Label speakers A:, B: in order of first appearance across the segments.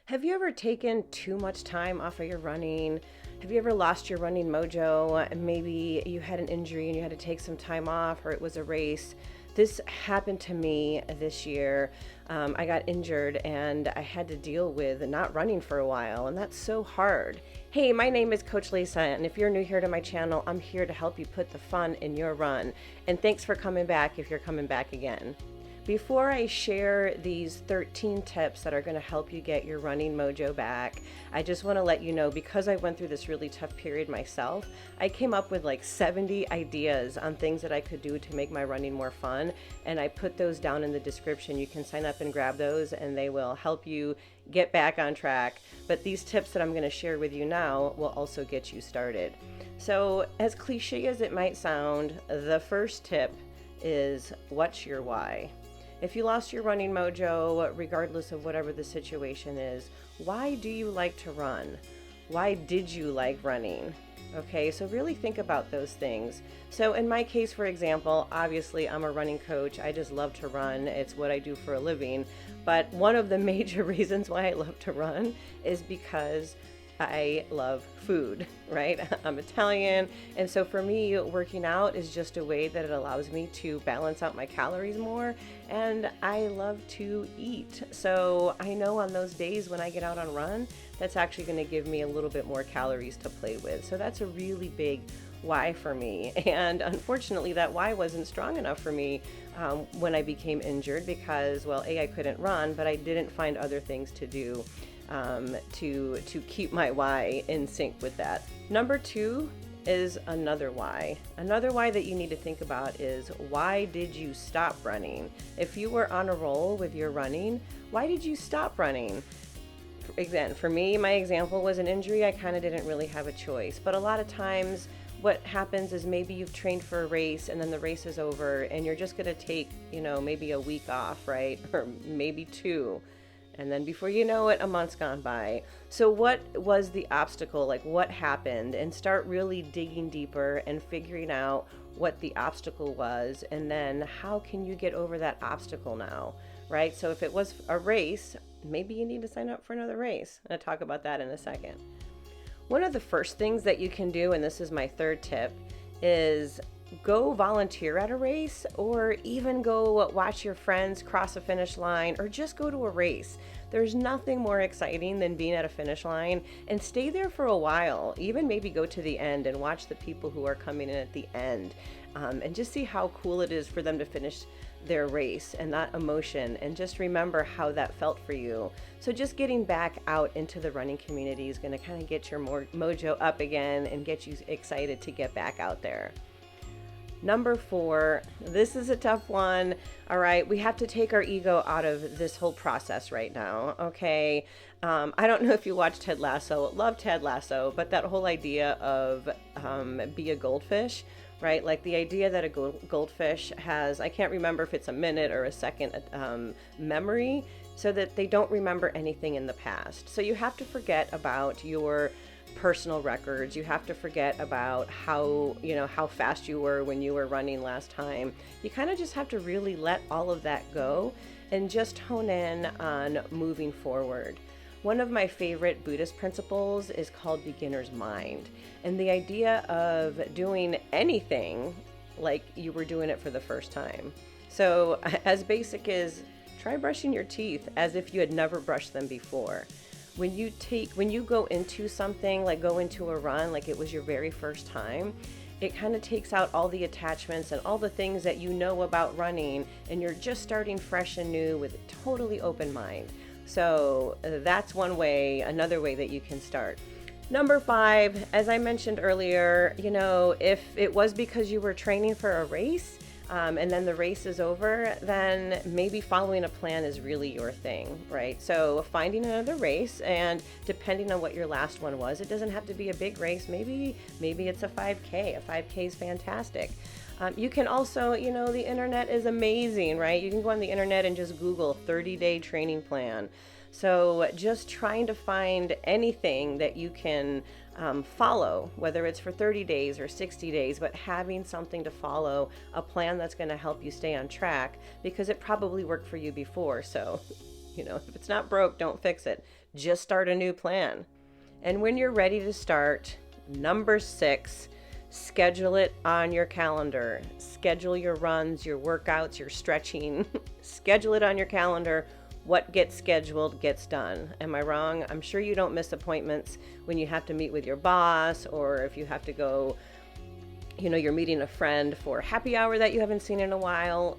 A: Have you ever taken too much time off of your running? Have you ever lost your running mojo? Maybe you had an injury and you had to take some time off, or it was a race. This happened to me this year. I got injured and I had to deal with not running for a while, and that's so hard. Hey, my name is Coach Lisa, and if you're new here to my channel, I'm here to help you put the fun in your run. And thanks for coming back if you're coming back again. Before I share these 13 tips that are going to help you get your running mojo back, I just want to let you know, because I went through this really tough period myself, I came up with like 70 ideas on things that I could do to make my running more fun, and I put those down in the description. You can sign up and grab those, and they will help you get back on track. But these tips that I'm going to share with you now will also get you started. So, as cliche as it might sound, the first tip is, what's your why? If you lost your running mojo, regardless of whatever the situation is, why do you like to run? Why did you like running? Okay, so really think about those things. So in my case, for example, obviously I'm a running coach. I just love to run. It's what I do for a living. But one of the major reasons why I love to run is because I love food, right? I'm Italian, and so for me, working out is just a way that it allows me to balance out my calories more, and I love to eat. So I know on those days when I get out on run, that's actually going to give me a little bit more calories to play with. So that's a really big why for me. And unfortunately, that why wasn't strong enough for me when I became injured because, well, A, I couldn't run, but I didn't find other things to do to keep my why in sync with that. Number two is another why. Another why that you need to think about is, why did you stop running? If you were on a roll with your running, why did you stop running? Again, for me, my example was an injury. I kind of didn't really have a choice. But a lot of times what happens is maybe you've trained for a race and then the race is over and you're just going to take, maybe a week off, right? Or maybe two. And then before you know it, a month's gone by. So what was the obstacle? Like, what happened? And start really digging deeper and figuring out what the obstacle was. And then how can you get over that obstacle now, right? So if it was a race, maybe you need to sign up for another race. I'll talk about that in a second. One of the first things that you can do, and this is my third tip, is go volunteer at a race, or even go watch your friends cross a finish line, or just go to a race. There's nothing more exciting than being at a finish line, and stay there for a while. Even maybe go to the end and watch the people who are coming in at the end, and just see how cool it is for them to finish their race and that emotion, and just remember how that felt for you. So just getting back out into the running community is going to kind of get your mojo up again and get you excited to get back out there. Number four, this is a tough one. All right, we have to take our ego out of this whole process right now, okay? I don't know if you watch Ted Lasso. Love Ted Lasso, but that whole idea of be a goldfish, right? Like the idea that a goldfish has, I can't remember if it's a minute or a second memory, so that they don't remember anything in the past. So you have to forget about your personal records. You have to forget about how fast you were when you were running last time. You kind of just have to really let all of that go and just hone in on moving forward. One of my favorite Buddhist principles is called beginner's mind. And the idea of doing anything like you were doing it for the first time. So as basic as, try brushing your teeth as if you had never brushed them before. When you go into something, like go into a run like it was your very first time, it kind of takes out all the attachments and all the things that you know about running, and you're just starting fresh and new with a totally open mind. So that's another way that you can start. Number five, as I mentioned earlier, if it was because you were training for a race, and then the race is over, then maybe following a plan is really your thing, right? So finding another race, and depending on what your last one was, it doesn't have to be a big race. Maybe it's a 5K. A 5K is fantastic. You can also, the internet is amazing, right? You can go on the internet and just Google 30-day training plan. So just trying to find anything that you can follow, whether it's for 30 days or 60 days, but having something to follow, a plan that's going to help you stay on track, because it probably worked for you before. So, if it's not broke, don't fix it. just start a new plan. And when you're ready to start, number 6, schedule it on your calendar. Schedule your runs, your workouts, your stretching. Schedule it on your calendar. What gets scheduled gets done. Am I wrong? I'm sure you don't miss appointments when you have to meet with your boss, or if you have to go, you're meeting a friend for happy hour that you haven't seen in a while.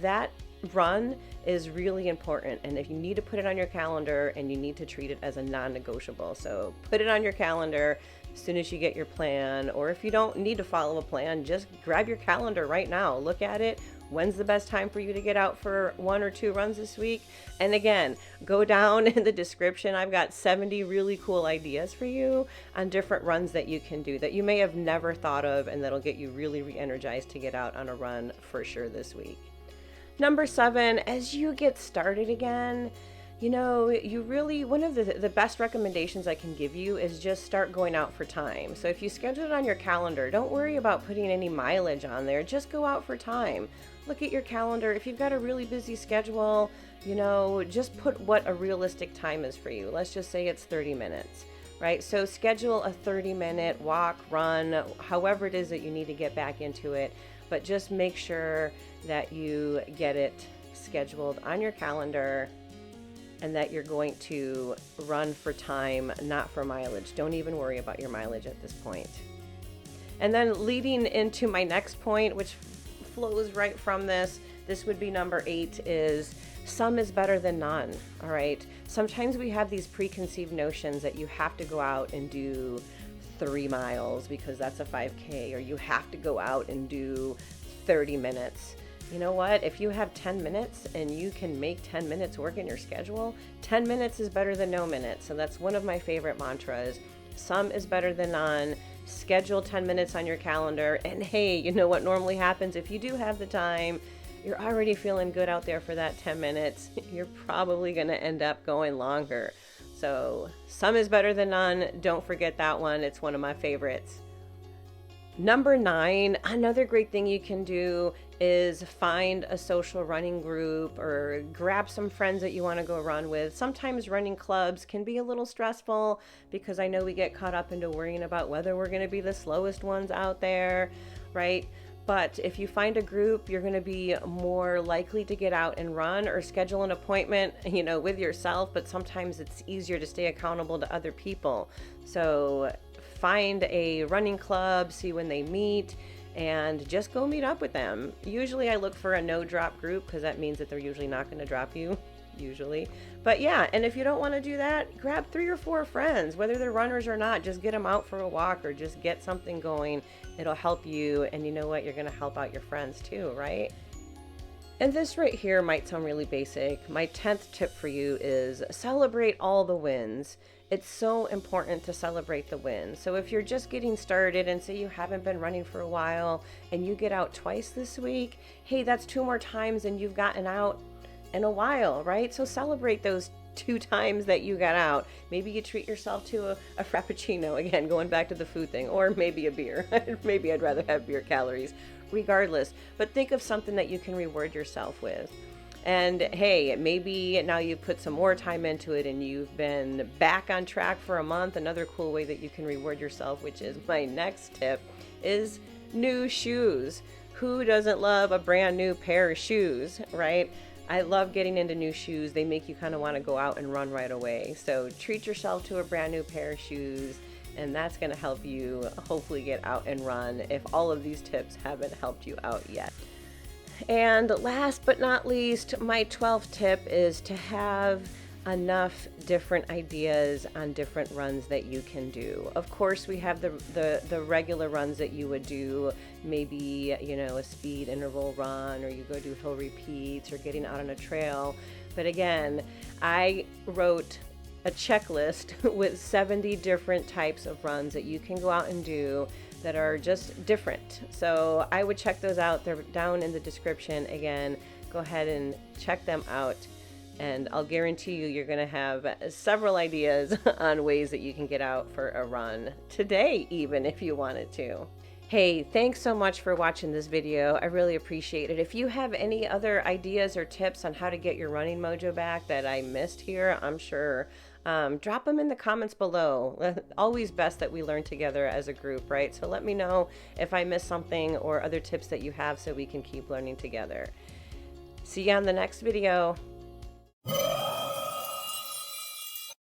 A: That run is really important, and if you need to put it on your calendar, and you need to treat it as a non-negotiable. So put it on your calendar as soon as you get your plan, or if you don't need to follow a plan, just grab your calendar right now, look at it. When's the best time for you to get out for 1 or 2 runs this week? And again, go down in the description. I've got 70 really cool ideas for you on different runs that you can do that you may have never thought of, and that'll get you really re-energized to get out on a run for sure this week. Number 7, as you get started again, one of the best recommendations I can give you is just start going out for time. So if you schedule it on your calendar, don't worry about putting any mileage on there. Just go out for time. Look at your calendar. If you've got a really busy schedule, just put what a realistic time is for you. Let's just say it's 30 minutes, right? So schedule a 30-minute walk, run, however it is that you need to get back into it. But just make sure that you get it scheduled on your calendar, and that you're going to run for time, not for mileage. Don't even worry about your mileage at this point. And then leading into my next point, which flows right from this would be number 8, is some is better than none. All right. Sometimes we have these preconceived notions that you have to go out and do 3 miles because that's a 5K, or you have to go out and do 30 minutes. You know what? If you have 10 minutes and you can make 10 minutes work in your schedule, 10 minutes is better than no minutes. So that's one of my favorite mantras. Some is better than none. Schedule 10 minutes on your calendar. And hey, you know what normally happens? If you do have the time, you're already feeling good out there for that 10 minutes. You're probably going to end up going longer. So some is better than none. Don't forget that one. It's one of my favorites. Number 9, another great thing you can do is find a social running group, or grab some friends that you want to go run with. Sometimes running clubs can be a little stressful because I know we get caught up into worrying about whether we're going to be the slowest ones out there, right? But if you find a group, you're going to be more likely to get out and run, or schedule an appointment, with yourself. But sometimes it's easier to stay accountable to other people. So find a running club, see when they meet, and just go meet up with them. Usually I look for a no drop group because that means that they're usually not going to drop you, usually. But yeah, and if you don't want to do that, grab 3 or 4 friends, whether they're runners or not. Just get them out for a walk, or just get something going. It'll help you, and you know what? You're going to help out your friends too, right? And this right here might sound really basic. My 10th tip for you is celebrate all the wins. It's so important to celebrate the wins. So if you're just getting started and say you haven't been running for a while and you get out twice this week, hey, that's 2 more times than you've gotten out in a while, right? So celebrate those 2 times that you got out. Maybe you treat yourself to a frappuccino, again, going back to the food thing, or maybe a beer. Maybe I'd rather have beer calories, regardless. But think of something that you can reward yourself with. And hey, maybe now you've put some more time into it and you've been back on track for a month. Another cool way that you can reward yourself, which is my next tip, is new shoes. Who doesn't love a brand new pair of shoes, right? I love getting into new shoes. They make you kind of want to go out and run right away. So treat yourself to a brand new pair of shoes, and that's going to help you hopefully get out and run if all of these tips haven't helped you out yet. And last but not least, my 12th tip is to have enough different ideas on different runs that you can do. Of course, we have the regular runs that you would do, maybe, a speed interval run, or you go do hill repeats, or getting out on a trail. But again, I wrote a checklist with 70 different types of runs that you can go out and do that are just different. So I would check those out. They're down in the description. Again, go ahead and check them out, and I'll guarantee you're going to have several ideas on ways that you can get out for a run today, even if you wanted to. Hey, thanks so much for watching this video. I really appreciate it. If you have any other ideas or tips on how to get your running mojo back that I missed here, I'm sure drop them in the comments below. Always best that we learn together as a group, right? So let me know if I missed something or other tips that you have so we can keep learning together. See you on the next video.